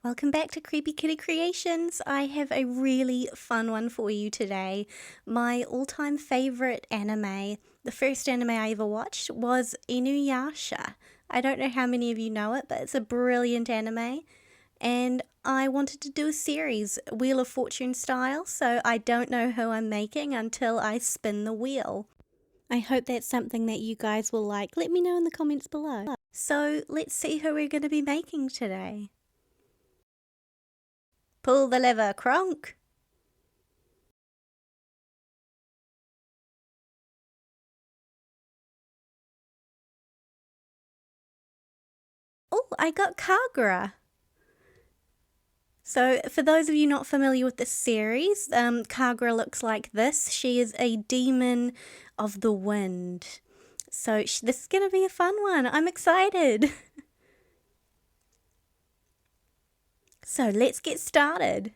Welcome back to Creepy Kitty Creations. I have a really fun one for you today. My all-time favorite anime, the first anime I ever watched, was Inuyasha. I don't know how many of you know it, but it's a brilliant anime. And I wanted to do a series, Wheel of Fortune style, so I don't know who I'm making until I spin the wheel. I hope that's something that you guys will like. Let me know in the comments below. So let's see who we're going to be making today. Pull the lever, Kronk. Oh, I got Kagura. So, for those of you not familiar with this series, Kagura looks like this. She is a demon of the wind. So, this is going to be a fun one. I'm excited. So, let's get started.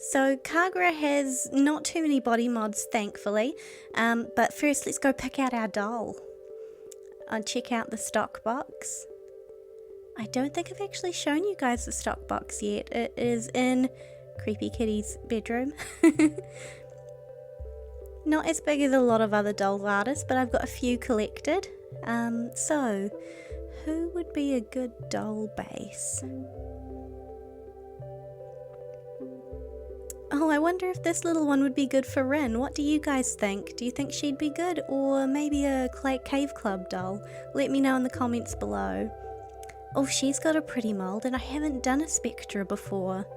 So, Kagura has not too many body mods, thankfully. But first, let's go pick out our doll. I'll check out the stock box. I don't think I've actually shown you guys the stock box yet. It is in Creepy Kitty's bedroom. Not as big as a lot of other dolls artists, but I've got a few collected. So, who would be a good doll base? Oh, I wonder if this little one would be good for Rin. What do you guys think? Do you think she'd be good? Or maybe a Cave Club doll? Let me know in the comments below. Oh, she's got a pretty mold, and I haven't done a Spectra before.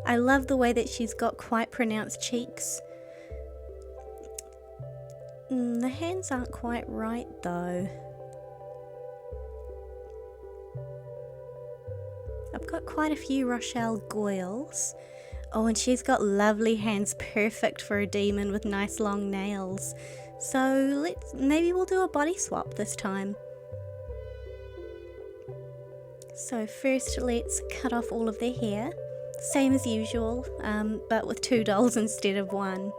I love the way that she's got quite pronounced cheeks. The hands aren't quite right, though. I've got quite a few Rochelle Goyles. Oh, and she's got lovely hands, perfect for a demon with nice long nails. So maybe we'll do a body swap this time. So first let's cut off all of their hair, same as usual, but with 2 dolls instead of 1.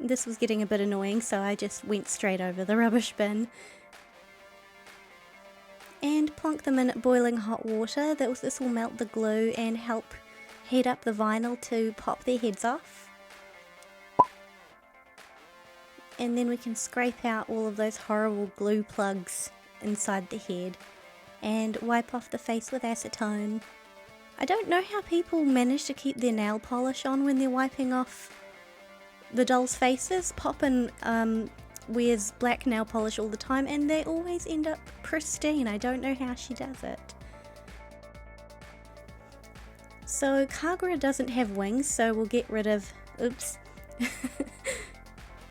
This was getting a bit annoying, so I just went straight over the rubbish bin. And plonk them in boiling hot water. This will melt the glue and help heat up the vinyl to pop their heads off. And then we can scrape out all of those horrible glue plugs inside the head and wipe off the face with acetone. I don't know how people manage to keep their nail polish on when they're wiping off the dolls' faces. Poppin wears black nail polish all the time and they always end up pristine. I don't know how she does it. So Kagura doesn't have wings, so we'll get rid of, oops,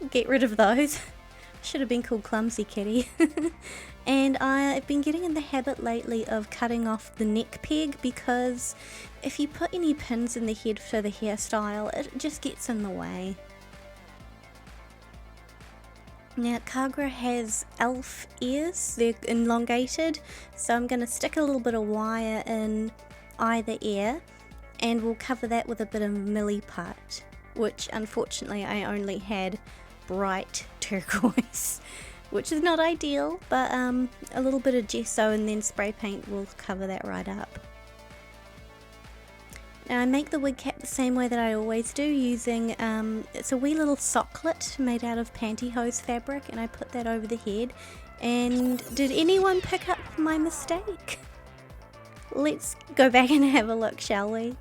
get rid of those. Should have been called Clumsy Kitty. And I've been getting in the habit lately of cutting off the neck peg, because if you put any pins in the head for the hairstyle, it just gets in the way. Now Kagura has elf ears, they're elongated, so I'm going to stick a little bit of wire in either ear and we'll cover that with a bit of milliput, which unfortunately I only had bright turquoise, which is not ideal, but a little bit of gesso and then spray paint will cover that right up. Now I make the wig cap the same way that I always do, using, it's a wee little socklet made out of pantyhose fabric, and I put that over the head. And did anyone pick up my mistake? Let's go back and have a look, shall we?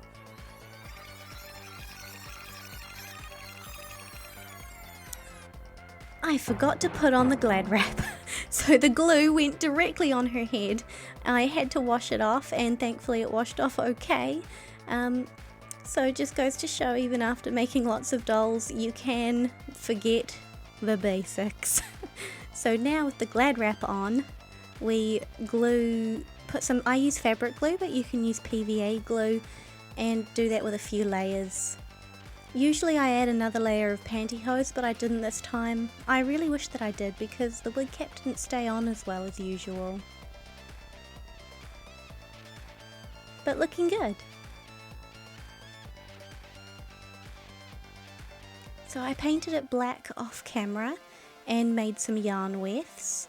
I forgot to put on the Glad wrap, so the glue went directly on her head. I had to wash it off, and thankfully it washed off okay. So it just goes to show, even after making lots of dolls, you can forget the basics. So now with the Glad wrap on, we I use fabric glue, but you can use PVA glue and do that with a few layers. Usually I add another layer of pantyhose, but I didn't this time. I really wish that I did, because the wig cap didn't stay on as well as usual. But looking good. So I painted it black off camera and made some yarn wefts.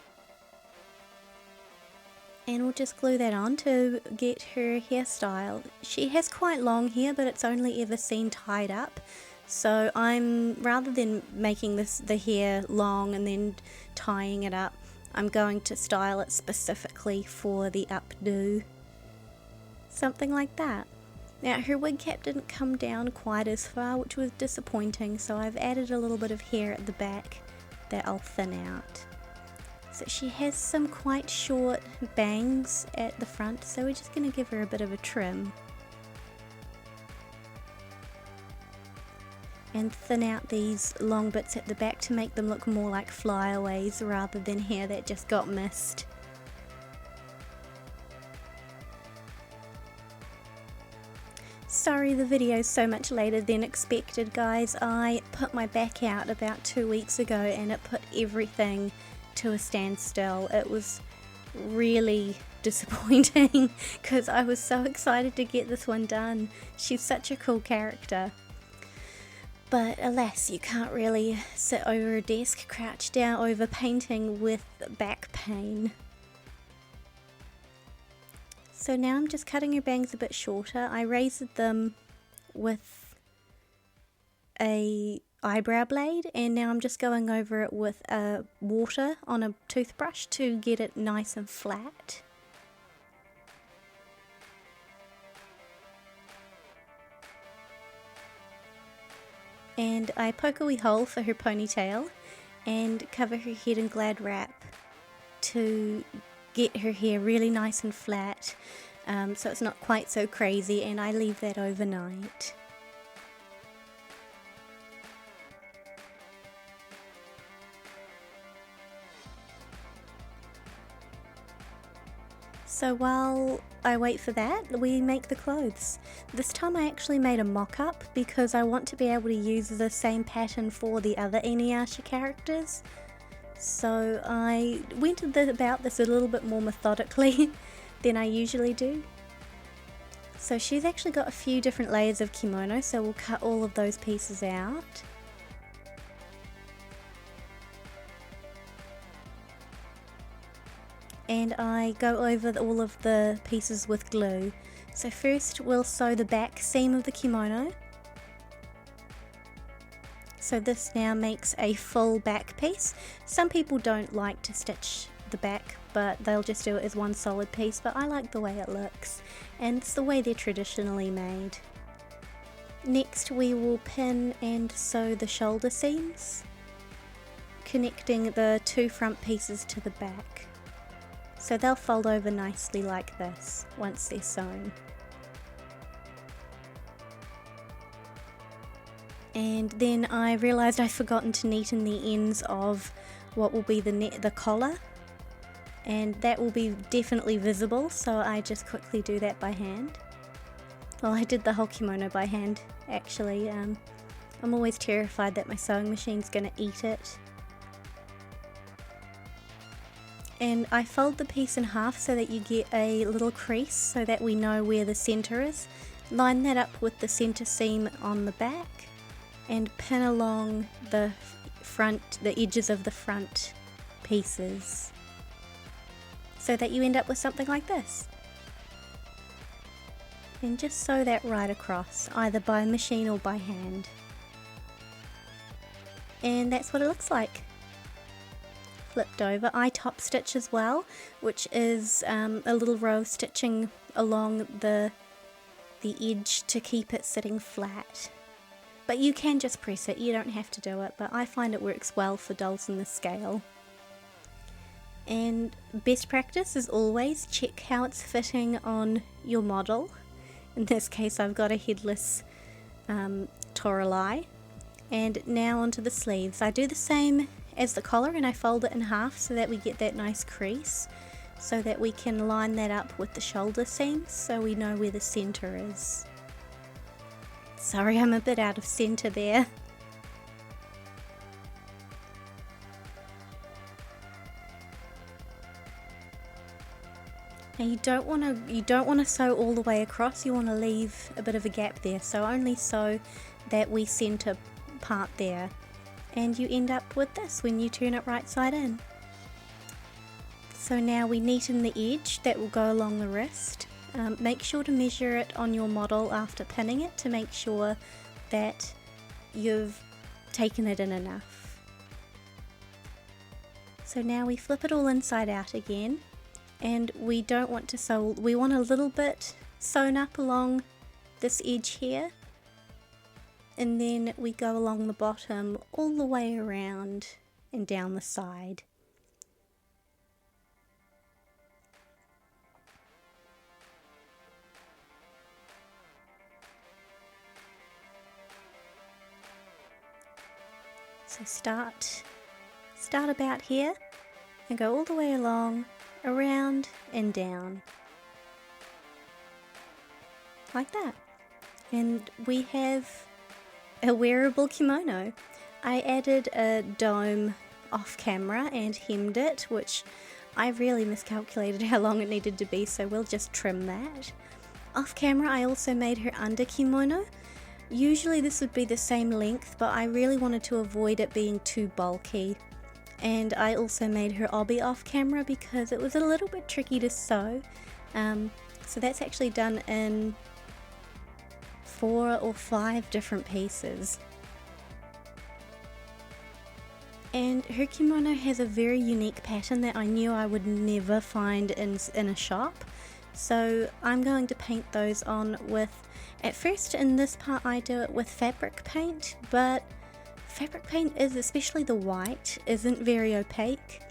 And we'll just glue that on to get her hairstyle. She has quite long hair, but it's only ever seen tied up. So rather than making the hair long and then tying it up, I'm going to style it specifically for the updo. Something like that. Now her wig cap didn't come down quite as far, which was disappointing, so I've added a little bit of hair at the back that I'll thin out. So she has some quite short bangs at the front, so we're just going to give her a bit of a trim. And thin out these long bits at the back to make them look more like flyaways rather than hair that just got missed. Sorry the video's so much later than expected, guys. I put my back out about 2 weeks ago and it put everything to a standstill. It was really disappointing because I was so excited to get this one done. She's such a cool character. But alas, you can't really sit over a desk crouched down over painting with back pain. So now I'm just cutting her bangs a bit shorter. I razored them with a eyebrow blade, and now I'm just going over it with water on a toothbrush to get it nice and flat. And I poke a wee hole for her ponytail and cover her head in Glad wrap to get her hair really nice and flat, so it's not quite so crazy, and I leave that overnight. So while I wait for that, we make the clothes. This time I actually made a mock-up because I want to be able to use the same pattern for the other Inuyasha characters. So I went about this a little bit more methodically than I usually do. So she's actually got a few different layers of kimono, so we'll cut all of those pieces out. And I go over all of the pieces with glue. So first we'll sew the back seam of the kimono. So this now makes a full back piece. Some people don't like to stitch the back, but they'll just do it as one solid piece, but I like the way it looks, and it's the way they're traditionally made. Next we will pin and sew the shoulder seams, connecting the two front pieces to the back. So they'll fold over nicely like this once they're sewn. And then I realised I'd forgotten to neaten the ends of what will be the collar, and that will be definitely visible, so I just quickly do that by hand. Well, I did the whole kimono by hand actually. I'm always terrified that my sewing machine's going to eat it. And I fold the piece in half so that you get a little crease so that we know where the centre is. Line that up with the centre seam on the back and pin along the edges of the front pieces so that you end up with something like this. And just sew that right across, either by machine or by hand. And that's what it looks like. Flipped over. I top stitch as well, which is a little row of stitching along the edge to keep it sitting flat. But you can just press it, you don't have to do it, but I find it works well for dolls in the scale. And best practice is always check how it's fitting on your model. In this case I've got a headless Toralei. And now onto the sleeves. I do the same as the collar and I fold it in half so that we get that nice crease, so that we can line that up with the shoulder seams so we know where the centre is. Sorry, I'm a bit out of centre there. Now you don't want to sew all the way across. You want to leave a bit of a gap there. So only sew that we centre part there, and you end up with this when you turn it right side in. So now we neaten the edge that will go along the wrist. Make sure to measure it on your model after pinning it to make sure that you've taken it in enough. So now we flip it all inside out again, and we don't want to sew, we want a little bit sewn up along this edge here, and then we go along the bottom all the way around and down the side. So start about here and go all the way along, around and down. Like that. And we have a wearable kimono. I added a dome off camera and hemmed it, which I really miscalculated how long it needed to be, so we'll just trim that. Off camera I also made her under kimono. Usually this would be the same length, but I really wanted to avoid it being too bulky. And I also made her obi off camera because it was a little bit tricky to sew. So that's actually done in 4 or 5 different pieces. And her kimono has a very unique pattern that I knew I would never find in a shop. So I'm going to paint those on with, at first in this part I do it with fabric paint, but fabric paint is, especially the white, isn't very opaque.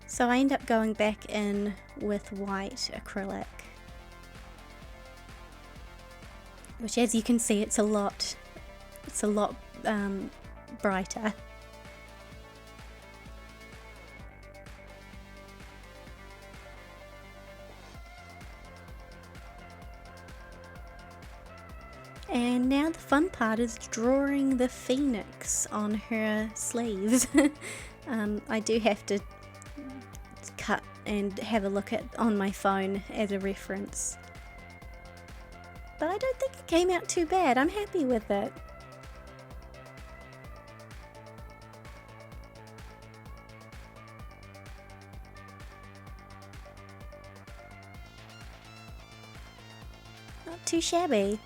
So I end up going back in with white acrylic. Which, as you can see, it's a lot brighter. And now the fun part is drawing the phoenix on her sleeves. I do have to cut and have a look at on my phone as a reference. But I don't think it came out too bad. I'm happy with it. Not too shabby.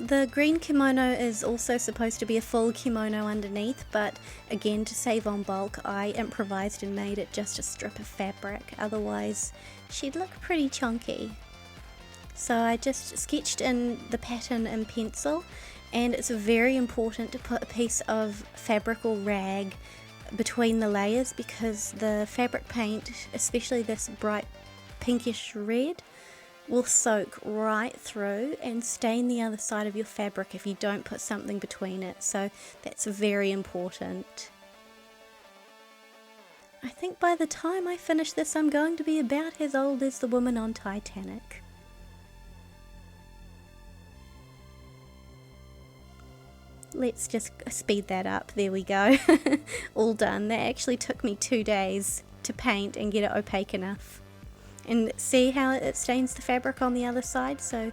The green kimono is also supposed to be a full kimono underneath, but again, to save on bulk, I improvised and made it just a strip of fabric. Otherwise, she'd look pretty chunky. So I just sketched in the pattern in pencil, and it's very important to put a piece of fabric or rag between the layers because the fabric paint, especially this bright pinkish red, will soak right through and stain the other side of your fabric if you don't put something between it. So that's very important. I think by the time I finish this, I'm going to be about as old as the woman on Titanic. Let's just speed that up. There we go. All done. That actually took me 2 days to paint and get it opaque enough. And see how it stains the fabric on the other side? So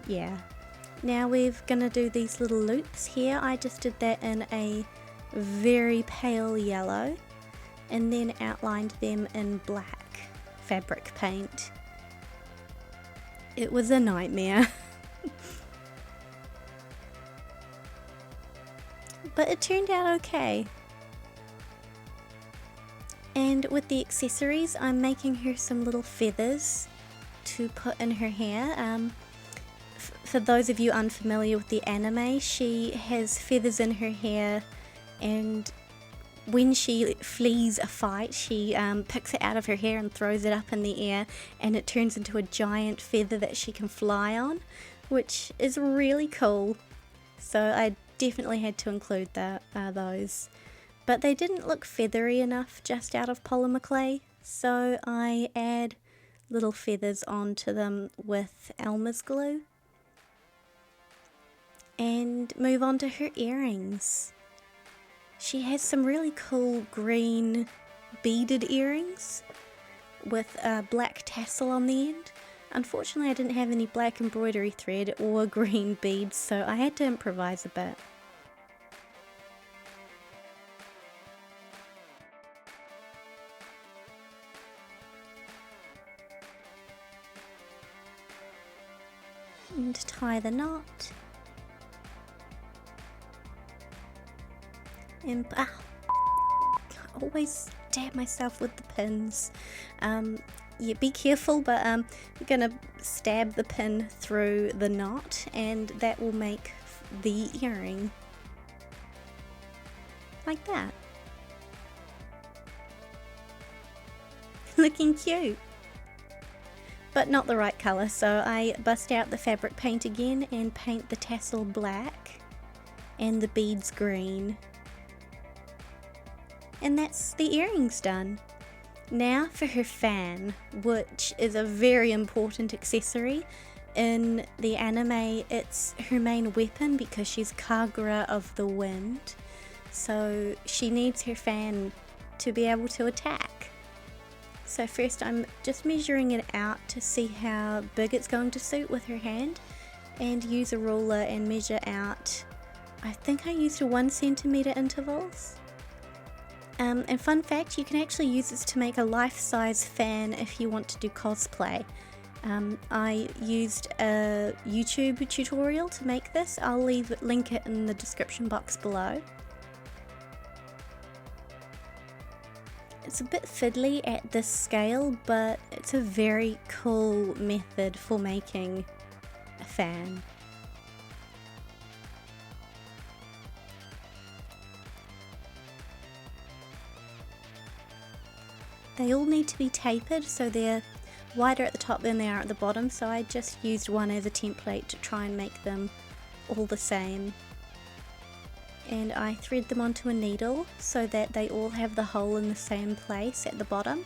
yeah. Now we're gonna do these little loops here. I just did that in a very pale yellow and then outlined them in black fabric paint. It was a nightmare. But it turned out okay. And with the accessories, I'm making her some little feathers to put in her hair. For those of you unfamiliar with the anime, she has feathers in her hair, and when she flees a fight, she picks it out of her hair and throws it up in the air, and it turns into a giant feather that she can fly on, which is really cool. So I definitely had to include those. But they didn't look feathery enough just out of polymer clay, so I add little feathers onto them with Elmer's glue. And move on to her earrings. She has some really cool green beaded earrings with a black tassel on the end. Unfortunately, I didn't have any black embroidery thread or green beads, so I had to improvise a bit. And tie the knot. And I always stab myself with the pins. Yeah, be careful, but I'm gonna stab the pin through the knot, and that will make the earring like that. Looking cute, but not the right colour, so I bust out the fabric paint again and paint the tassel black and the beads green. And that's the earrings done. Now for her fan, which is a very important accessory. In the anime, it's her main weapon because she's Kagura of the wind. So she needs her fan to be able to attack. So first I'm just measuring it out to see how big it's going to suit with her hand, and use a ruler and measure out, I think I used a 1 centimeter intervals. And fun fact, you can actually use this to make a life-size fan if you want to do cosplay. I used a YouTube tutorial to make this. I'll link it in the description box below. It's a bit fiddly at this scale, but it's a very cool method for making a fan. They all need to be tapered so they're wider at the top than they are at the bottom, so I just used one as a template to try and make them all the same. And I thread them onto a needle so that they all have the hole in the same place at the bottom.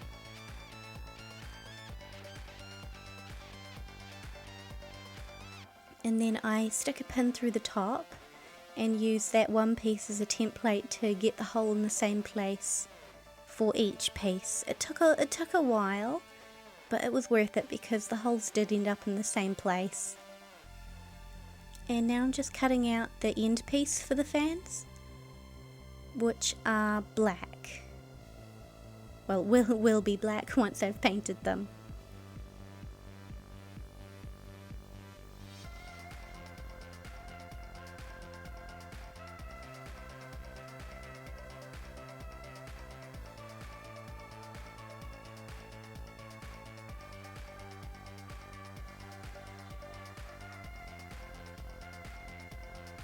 And then I stick a pin through the top and use that one piece as a template to get the hole in the same place for each piece. It took a while, but it was worth it because the holes did end up in the same place. And now I'm just cutting out the end piece for the fans, which are black. Well, will be black once I've painted them.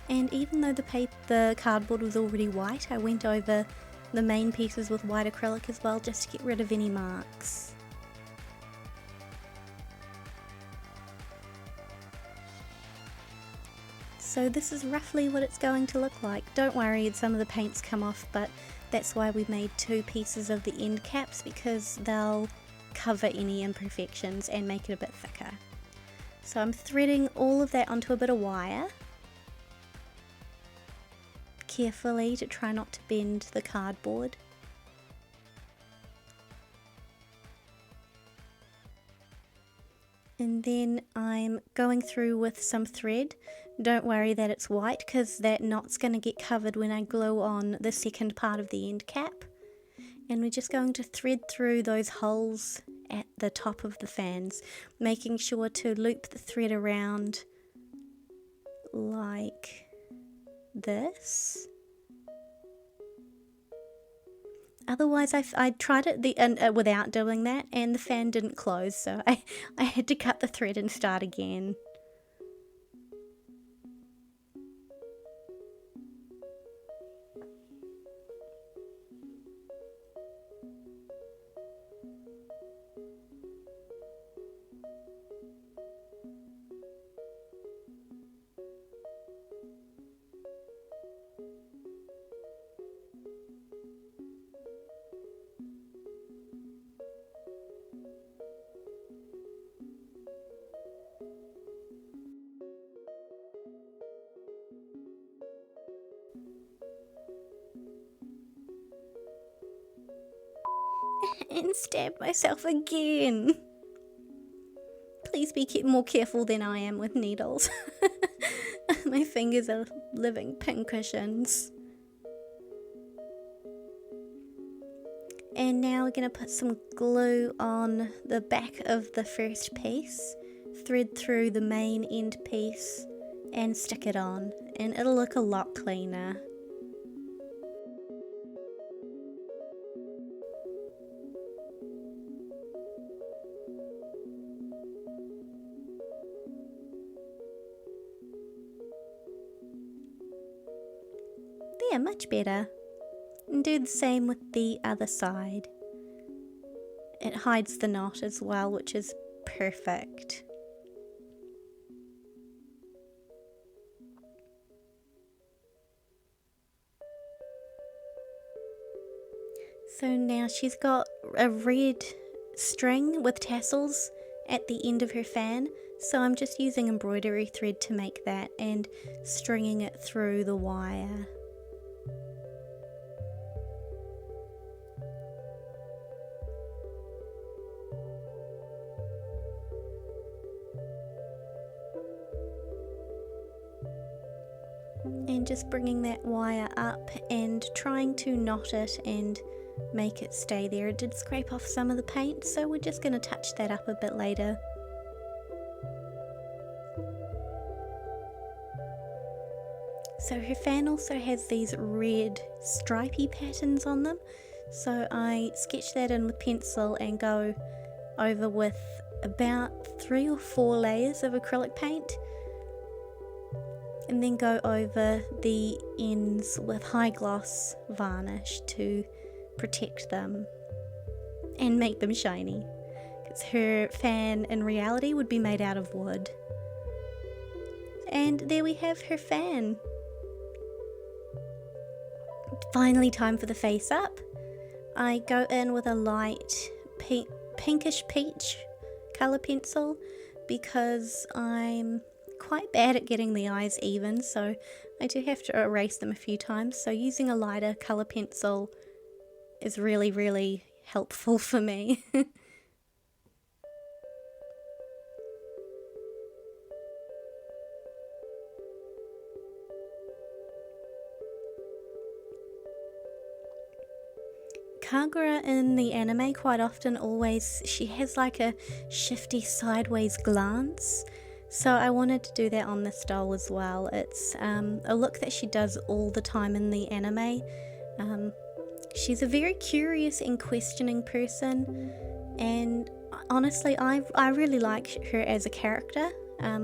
And even though the cardboard was already white, I went over the main pieces with white acrylic as well, just to get rid of any marks. So this is roughly what it's going to look like. Don't worry, some of the paint's come off, but that's why we made 2 pieces of the end caps, because they'll cover any imperfections and make it a bit thicker. So I'm threading all of that onto a bit of wire carefully to try not to bend the cardboard. And then I'm going through with some thread. Don't worry that it's white, because that knot's going to get covered when I glue on the second part of the end cap. And we're just going to thread through those holes at the top of the fans, making sure to loop the thread around like this. Otherwise, I tried it without doing that, and the fan didn't close, so I had to cut the thread and start again. And stab myself again. Please be more careful than I am with needles. My fingers are living pincushions. And now we're going to put some glue on the back of the first piece thread through the main end piece and stick it on, and it'll look a lot cleaner. There, much better. And do the same with the other side. It hides the knot as well, which is perfect. So now she's got a red string with tassels at the end of her fan, so I'm just using embroidery thread to make that and stringing it through the wire. And just bringing that wire up and trying to knot it and make it stay there. It did scrape off some of the paint, so we're just going to touch that up a bit later. So her fan also has these red stripy patterns on them, so I sketch that in with pencil and go over with about 3 or 4 layers of acrylic paint, and then go over the ends with high gloss varnish to protect them and make them shiny, because her fan in reality would be made out of wood. And there we have her fan. Finally, time for the face up. I go in with a light pinkish peach colour pencil because I'm quite bad at getting the eyes even, so I do have to erase them a few times, so using a lighter colour pencil is really helpful for me. Kagura in the anime quite often she has like a shifty sideways glance, so I wanted to do that on this doll as well. It's a look that she does all the time in the anime. She's a very curious and questioning person, and honestly I really like her as a character.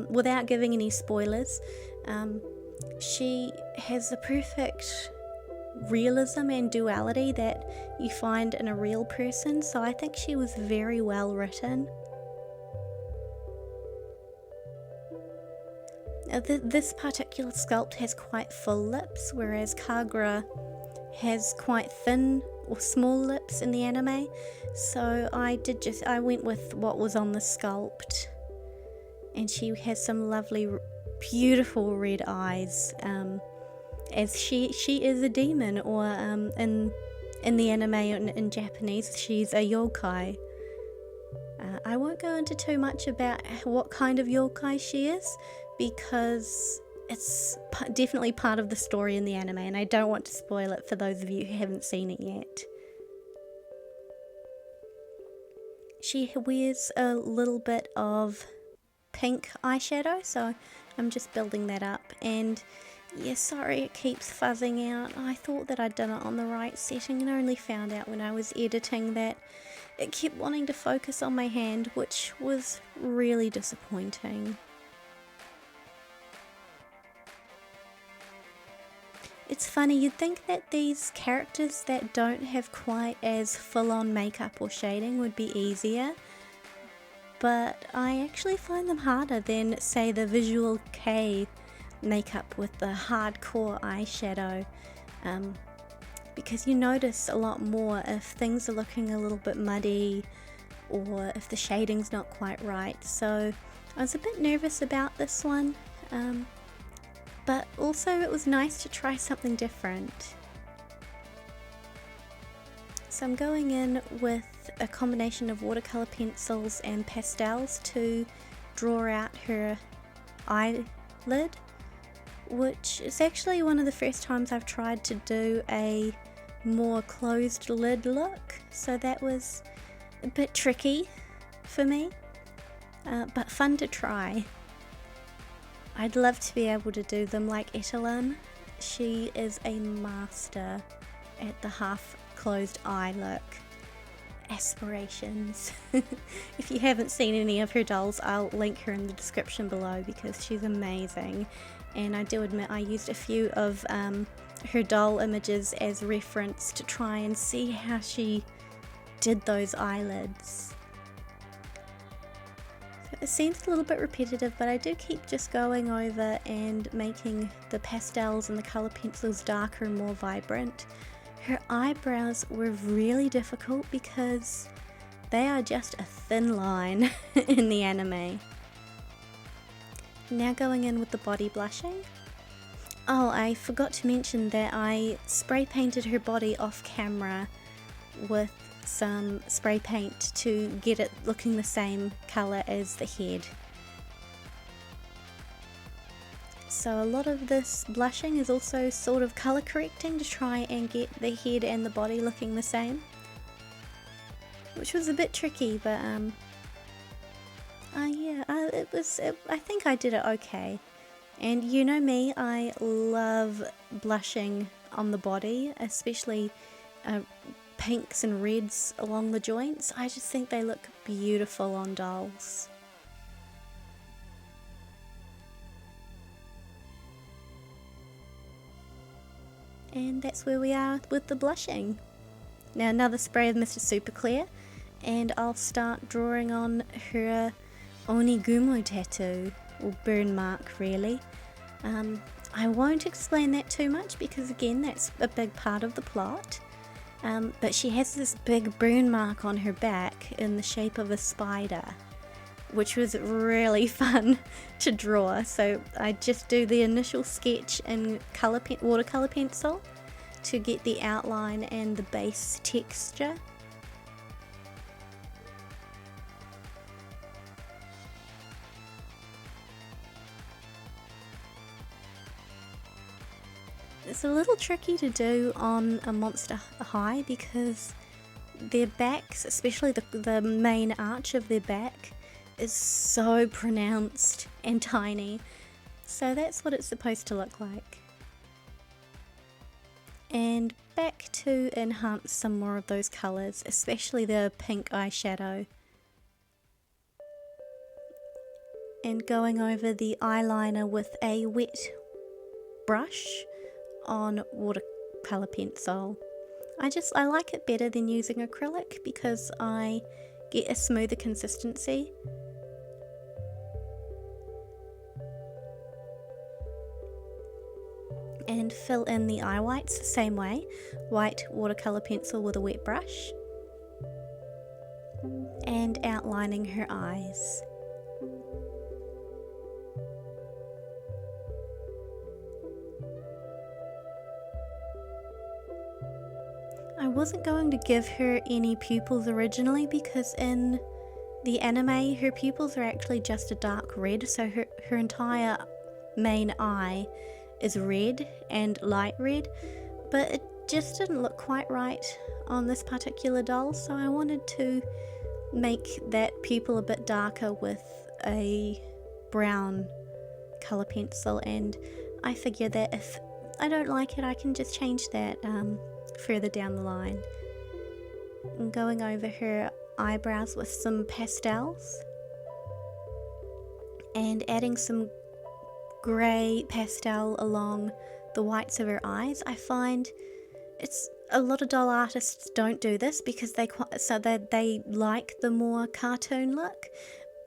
Without giving any spoilers, she has the perfect realism and duality that you find in a real person, so I think she was very well written. This particular sculpt has quite full lips, whereas Kagura has quite thin or small lips in the anime, so I went with what was on the sculpt, and she has some lovely beautiful red eyes, as she is a demon, or in the anime in Japanese she's a yokai. I won't go into too much about what kind of yokai she is, because it's definitely part of the story in the anime, and I don't want to spoil it for those of you who haven't seen it yet. She wears a little bit of pink eyeshadow, so I'm just building that up, and yeah, sorry it keeps fuzzing out. I thought that I'd done it on the right setting and only found out when I was editing that it kept wanting to focus on my hand, which was really disappointing. It's funny, you'd think that these characters that don't have quite as full-on makeup or shading would be easier, but I actually find them harder than, say, the Visual Kei makeup with the hardcore eyeshadow, because you notice a lot more if things are looking a little bit muddy or if the shading's not quite right. So I was a bit nervous about this one, but also it was nice to try something different. So I'm going in with a combination of watercolor pencils and pastels to draw out her eyelid, which is actually one of the first times I've tried to do a more closed lid look, so that was a bit tricky for me. but fun to try. I'd love to be able to do them like Etellan. She is a master at the half closed eye look. Aspirations. If you haven't seen any of her dolls, I'll link her in the description below because she's amazing. And I do admit I used a few of her doll images as reference to try and see how she did those eyelids. So it seems a little bit repetitive, but I do keep just going over and making the pastels and the colour pencils darker and more vibrant. Her eyebrows were really difficult because they are just a thin line in the anime. Now going in with the body blushing. Oh, I forgot to mention that I spray painted her body off camera with some spray paint to get it looking the same colour as the head. So a lot of this blushing is also sort of colour correcting to try and get the head and the body looking the same, which was a bit tricky, but I think I did it okay. And you know me, I love blushing on the body, especially pinks and reds along the joints. I just think they look beautiful on dolls. And that's where we are with the blushing. Now another spray of Mr. Super Clear, and I'll start drawing on her Onigumo tattoo, or burn mark really. I won't explain that too much because again that's a big part of the plot, but she has this big burn mark on her back in the shape of a spider, which was really fun to draw. So I just do the initial sketch in watercolor pencil to get the outline and the base texture. It's a little tricky to do on a Monster High because their backs, especially the main arch of their back, is so pronounced and tiny. So that's what it's supposed to look like. And back to enhance some more of those colours, especially the pink eyeshadow. And going over the eyeliner with a wet brush on watercolour pencil. I like it better than using acrylic because I get a smoother consistency. And fill in the eye whites the same way, white watercolour pencil with a wet brush, and outlining her eyes. I wasn't going to give her any pupils originally because in the anime her pupils are actually just a dark red, so her entire main eye is red and light red, but it just didn't look quite right on this particular doll, so I wanted to make that pupil a bit darker with a brown colour pencil, and I figure that if I don't like it I can just change that further down the line. I'm going over her eyebrows with some pastels and adding some grey pastel along the whites of her eyes. I find it's a lot of doll artists don't do this because they like the more cartoon look,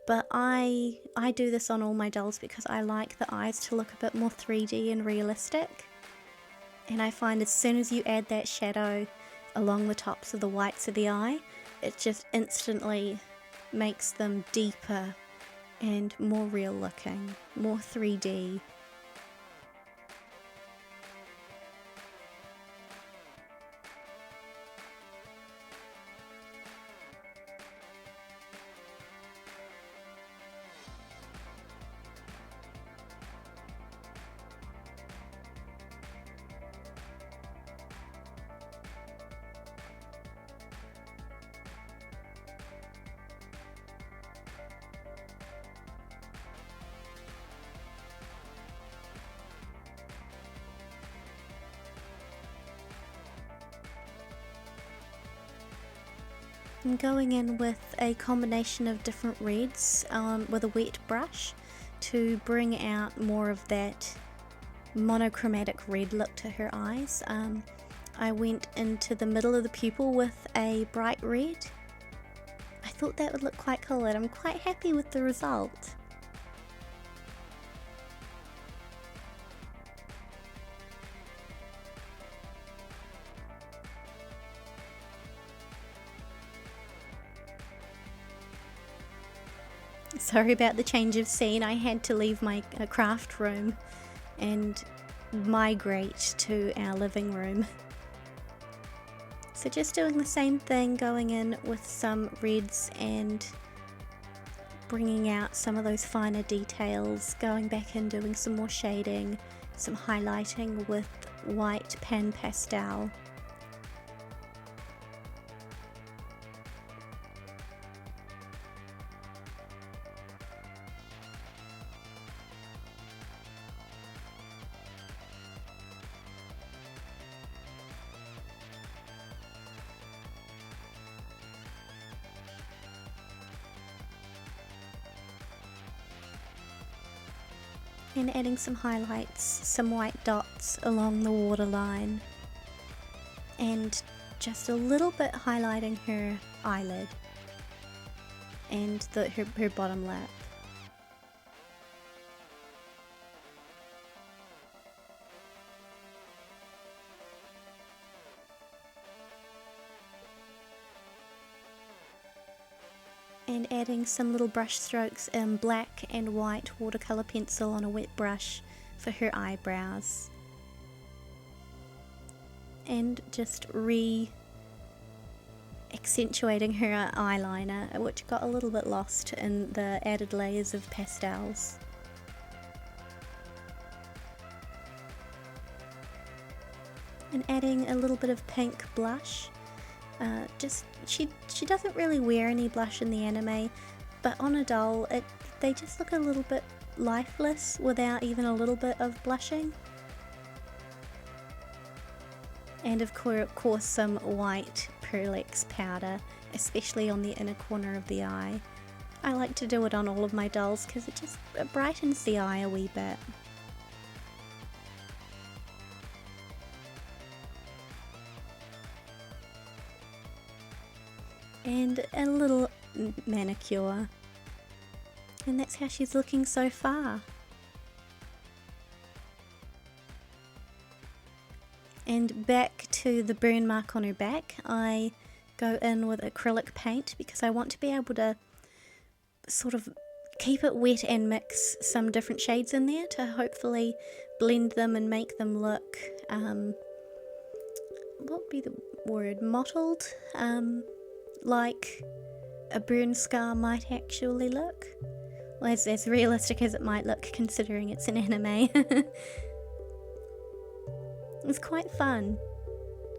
but I do this on all my dolls because I like the eyes to look a bit more 3D and realistic. And I find as soon as you add that shadow along the tops of the whites of the eye, it just instantly makes them deeper and more real looking, more 3D. I'm going in with a combination of different reds with a wet brush to bring out more of that monochromatic red look to her eyes. I went into the middle of the pupil with a bright red. I thought that would look quite cool and I'm quite happy with the result. Sorry about the change of scene, I had to leave my craft room and migrate to our living room. So just doing the same thing, going in with some reds and bringing out some of those finer details, going back and doing some more shading, some highlighting with white pan pastel. And adding some highlights, some white dots along the waterline, and just a little bit highlighting her eyelid and her bottom lip. And adding some little brush strokes in black and white watercolor pencil on a wet brush for her eyebrows. And just accentuating her eyeliner, which got a little bit lost in the added layers of pastels. And adding a little bit of pink blush. She doesn't really wear any blush in the anime, but on a doll they just look a little bit lifeless without even a little bit of blushing. And of course some white Pearlex powder, especially on the inner corner of the eye. I like to do it on all of my dolls because it just brightens the eye a wee bit. And a little manicure, and that's how she's looking so far. And back to the burn mark on her back, I go in with acrylic paint because I want to be able to sort of keep it wet and mix some different shades in there to hopefully blend them and make them look, what would be the word, mottled? Like a burn scar might actually look. Well, as realistic as it might look considering it's an anime. It's quite fun.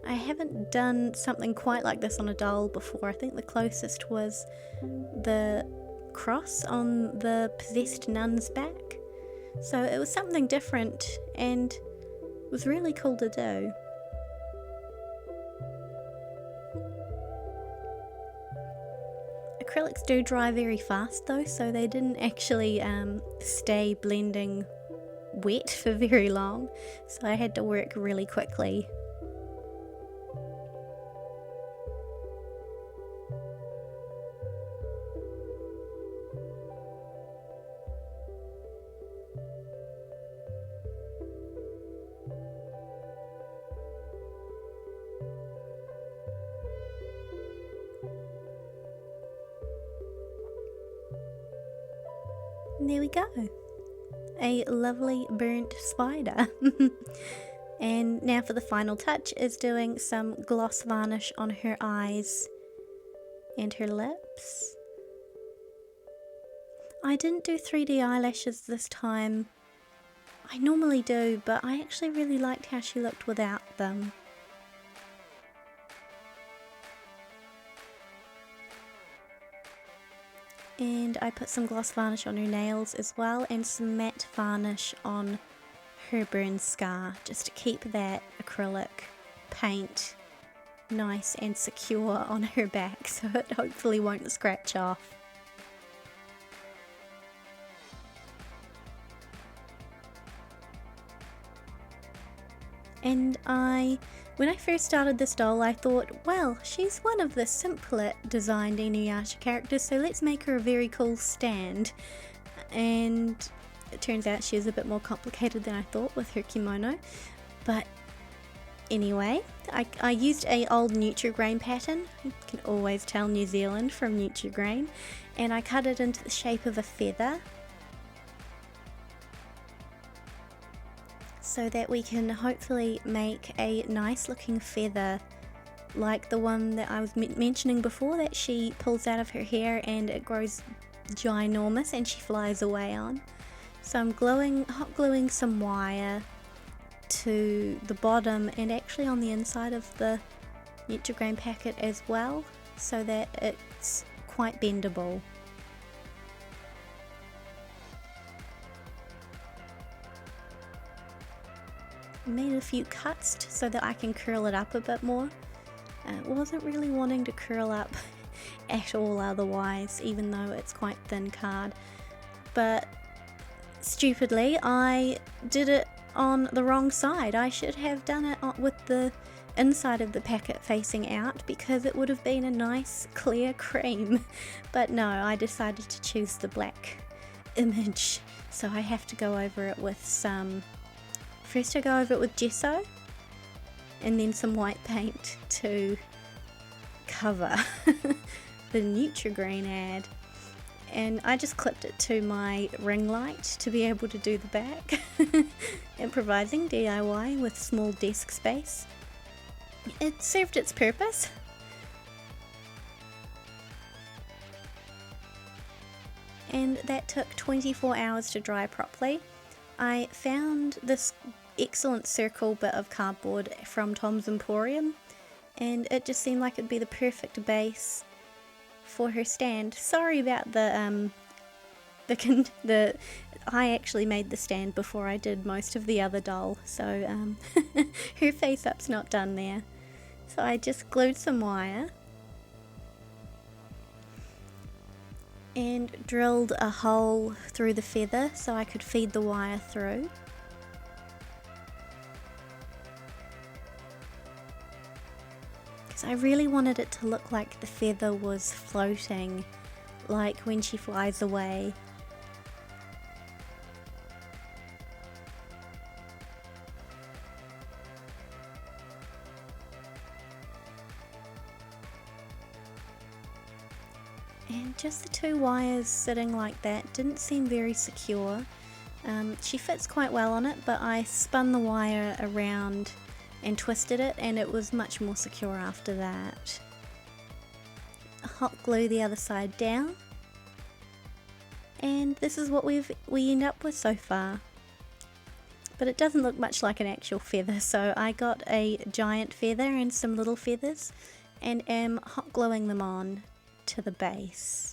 I haven't done something quite like this on a doll before. I think the closest was the cross on the possessed nun's back. So it was something different and it was really cool to do. Acrylics do dry very fast though, so they didn't actually stay blending wet for very long, so I had to work really quickly. And there we go. A lovely burnt spider. And now for the final touch is doing some gloss varnish on her eyes and her lips. I didn't do 3D eyelashes this time. I normally do, but I actually really liked how she looked without them. And I put some gloss varnish on her nails as well, and some matte varnish on her burn scar, just to keep that acrylic paint nice and secure on her back, so it hopefully won't scratch off. And when I first started this doll, I thought, well, she's one of the simpler designed Inuyasha characters, so let's make her a very cool stand. And it turns out she is a bit more complicated than I thought with her kimono. But anyway, I used a old Nutri-Grain pattern. You can always tell New Zealand from Nutri-Grain. And I cut it into the shape of a feather, so that we can hopefully make a nice looking feather like the one that I was mentioning before, that she pulls out of her hair and it grows ginormous and she flies away on. So I'm hot gluing some wire to the bottom and actually on the inside of the Nutri-Grain packet as well, so that it's quite bendable. Made a few cuts so that I can curl it up a bit more. Wasn't really wanting to curl up at all otherwise, even though it's quite thin card. But stupidly, I did it on the wrong side. I should have done it with the inside of the packet facing out, because it would have been a nice clear cream. But no, I decided to choose the black image, so I have to go over it with some... First I go over it with gesso, and then some white paint to cover the Nutri-Grain ad. And I just clipped it to my ring light to be able to do the back. Improvising DIY with small desk space. It served its purpose. And that took 24 hours to dry properly. I found this excellent circle bit of cardboard from Tom's Emporium, and it just seemed like it'd be the perfect base for her stand. Sorry about the I actually made the stand before I did most of the other doll, so her face up's not done there. So I just glued some wire and drilled a hole through the feather so I could feed the wire through. Because I really wanted it to look like the feather was floating, like when she flies away. And just the two wires sitting like that didn't seem very secure. She fits quite well on it, but I spun the wire around and twisted it, and it was much more secure after that. Hot glue the other side down, and this is what we end up with so far. But it doesn't look much like an actual feather, so I got a giant feather and some little feathers and am hot gluing them on to the base.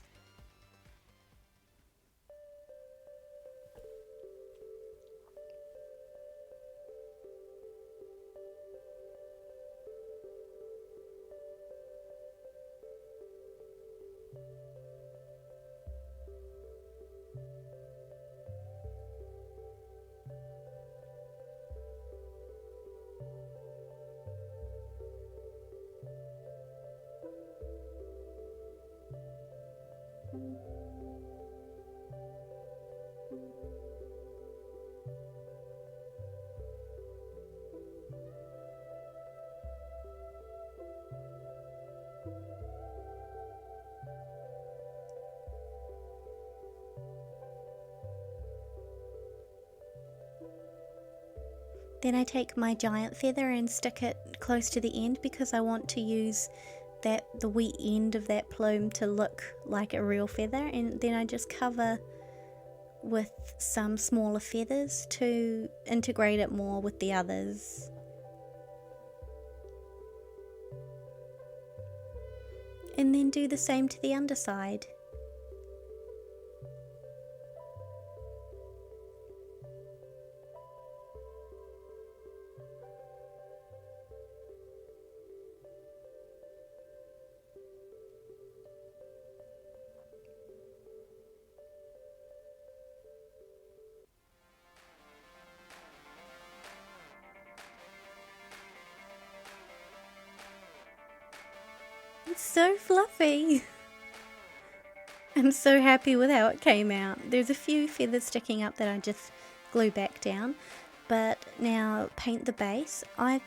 Then I take my giant feather and stick it close to the end, because I want to use the wee end of that plume to look like a real feather, and then I just cover with some smaller feathers to integrate it more with the others. And then do the same to the underside. so fluffy. I'm so happy with how it came out. There's a few feathers sticking up that I just glue back down, but now paint the base. I've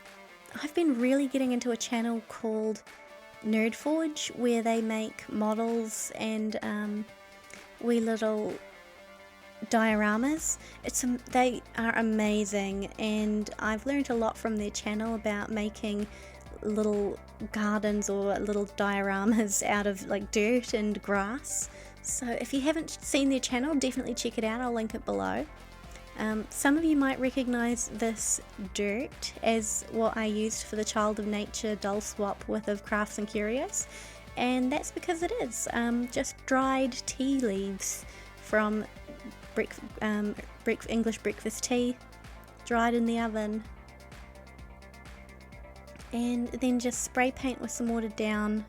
been really getting into a channel called NerdForge where they make models and wee little dioramas. They are amazing, and I've learned a lot from their channel about making little gardens or little dioramas out of like dirt and grass. So if you haven't seen their channel, definitely check it out. I'll link it below. Some of you might recognize this dirt as what I used for the Child of Nature doll swap with of Crafts and Curios, and that's because it is just dried tea leaves from English breakfast tea, dried in the oven, and then just spray paint with some watered down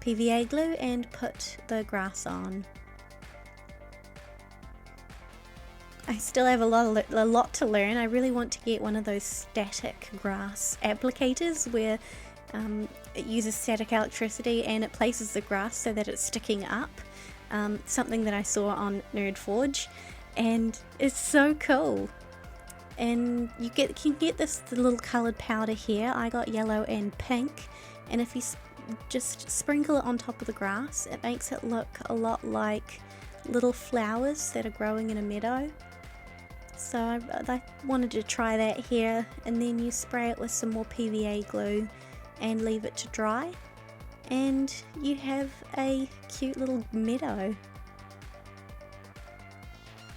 PVA glue and put the grass on. I still have a lot to learn. I really want to get one of those static grass applicators where it uses static electricity and it places the grass so that it's sticking up. Something that I saw on NerdForge, and it's so cool. And you can get this little coloured powder here. I got yellow and pink, and if you just sprinkle it on top of the grass, it makes it look a lot like little flowers that are growing in a meadow. So I wanted to try that here, and then you spray it with some more PVA glue and leave it to dry, and you have a cute little meadow.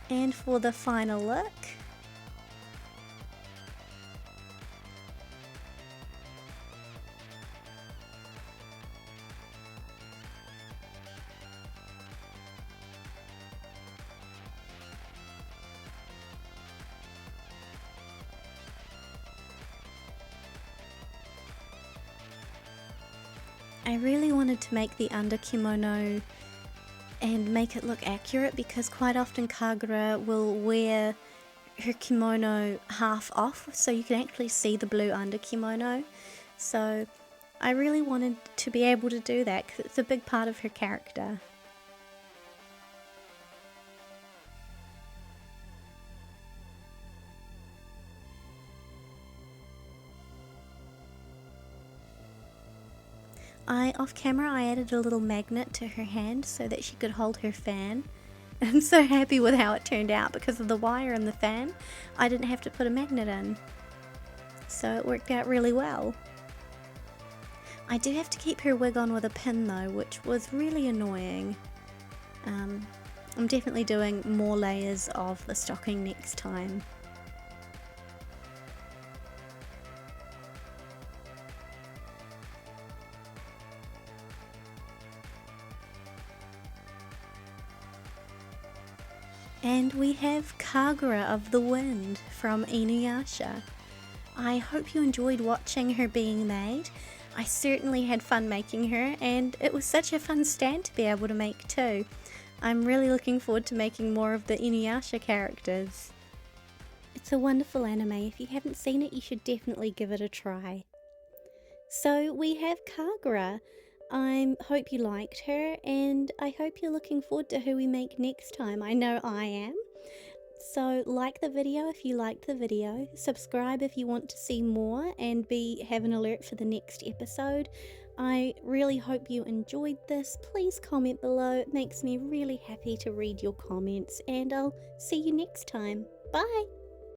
And for the final look, I really wanted to make the under kimono and make it look accurate, because quite often Kagura will wear her kimono half off so you can actually see the blue under kimono. So I really wanted to be able to do that because it's a big part of her character. Off camera, I added a little magnet to her hand so that she could hold her fan. I'm so happy with how it turned out because of the wire and the fan. I didn't have to put a magnet in, so it worked out really well. I do have to keep her wig on with a pin though, which was really annoying. I'm definitely doing more layers of the stocking next time. And we have Kagura of the Wind from Inuyasha. I hope you enjoyed watching her being made. I certainly had fun making her, and it was such a fun stand to be able to make too. I'm really looking forward to making more of the Inuyasha characters. It's a wonderful anime. If you haven't seen it, you should definitely give it a try. So we have Kagura. I hope you liked her, and I hope you're looking forward to who we make next time. I know I am. So like the video if you liked the video, subscribe if you want to see more, and have an alert for the next episode. I really hope you enjoyed this. Please comment below. It makes me really happy to read your comments, and I'll see you next time. Bye!